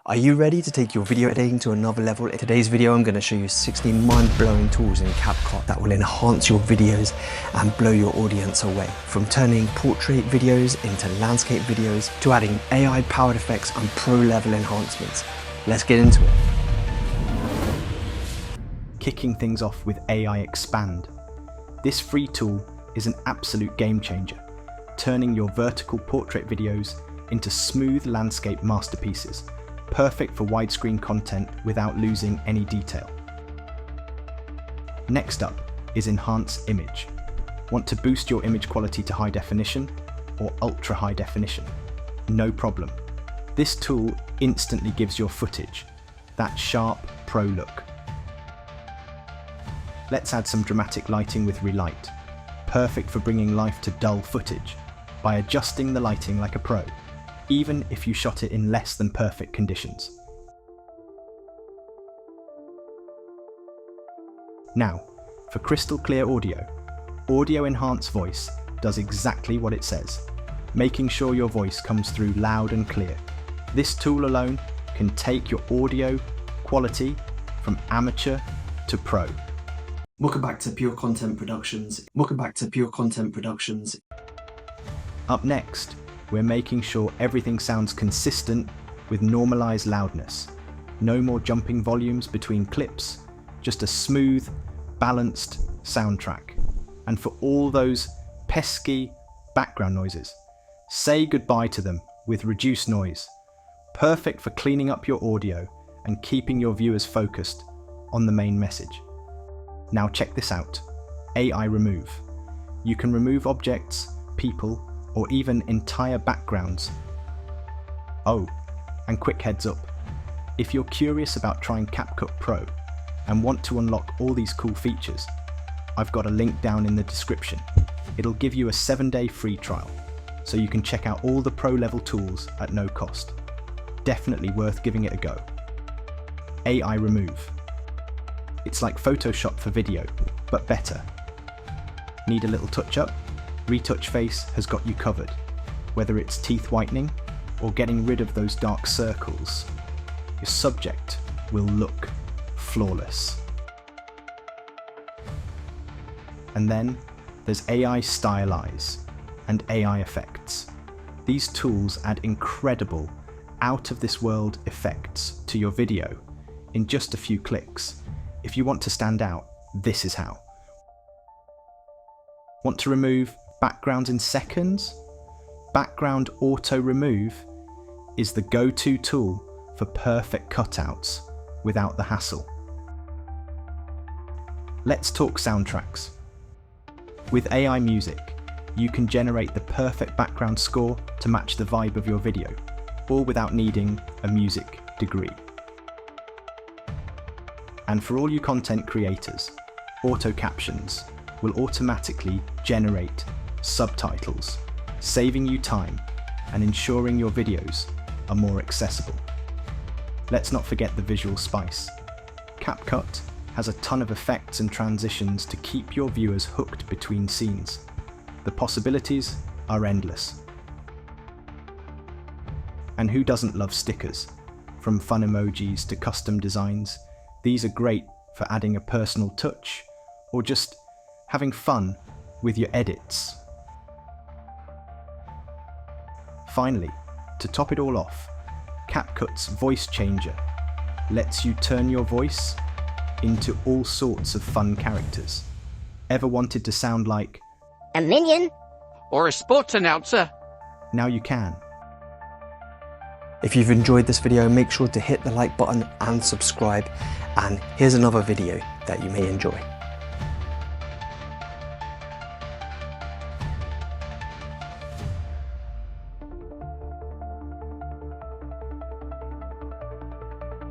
Are you ready to take your video editing to another level? In today's video, I'm going to show you 16 mind-blowing tools in CapCut that will enhance your videos and blow your audience away. From turning portrait videos into landscape videos to adding AI-powered effects and pro-level enhancements. Let's get into it. Kicking things off with AI Expand. This free tool is an absolute game changer, turning your vertical portrait videos into smooth landscape masterpieces. Perfect for widescreen content without losing any detail. Next up is Enhance Image. Want to boost your image quality to high definition or ultra high definition? No problem. This tool instantly gives your footage that sharp pro look. Let's add some dramatic lighting with Relight. Perfect for bringing life to dull footage by adjusting the lighting like a pro, even if you shot it in less than perfect conditions. Now, for crystal clear audio, Audio Enhance Voice does exactly what it says, making sure your voice comes through loud and clear. This tool alone can take your audio quality from amateur to pro. Welcome back to Pure Content Productions. Up next, we're making sure everything sounds consistent with Normalize Loudness. No more jumping volumes between clips, just a smooth, balanced soundtrack. And for all those pesky background noises, say goodbye to them with Reduce Noise. Perfect for cleaning up your audio and keeping your viewers focused on the main message. Now check this out, AI Remove. You can remove objects, people, or even entire backgrounds. Oh, and quick heads up, if you're curious about trying CapCut Pro and want to unlock all these cool features, I've got a link down in the description. It'll give you a 7-day free trial, so you can check out all the pro level tools at no cost. Definitely worth giving it a go. AI Remove. It's like Photoshop for video, but better. Need a little touch up? Retouch Face has got you covered. Whether it's teeth whitening or getting rid of those dark circles, your subject will look flawless. And then there's AI Stylize and AI Effects. These tools add incredible, out-of-this-world effects to your video in just a few clicks. If you want to stand out, this is how. Want to remove backgrounds in seconds? Background Auto Remove is the go-to tool for perfect cutouts without the hassle. Let's talk soundtracks. With AI music, you can generate the perfect background score to match the vibe of your video, all without needing a music degree. And for all you content creators, Auto Captions will automatically generate subtitles, saving you time and ensuring your videos are more accessible. Let's not forget the visual spice. CapCut has a ton of effects and transitions to keep your viewers hooked between scenes. The possibilities are endless. And who doesn't love stickers? From fun emojis to custom designs, these are great for adding a personal touch or just having fun with your edits. Finally, to top it all off, CapCut's Voice Changer lets you turn your voice into all sorts of fun characters. Ever wanted to sound like a minion? Or a sports announcer? Now you can. If you've enjoyed this video, make sure to hit the like button and subscribe. And here's another video that you may enjoy.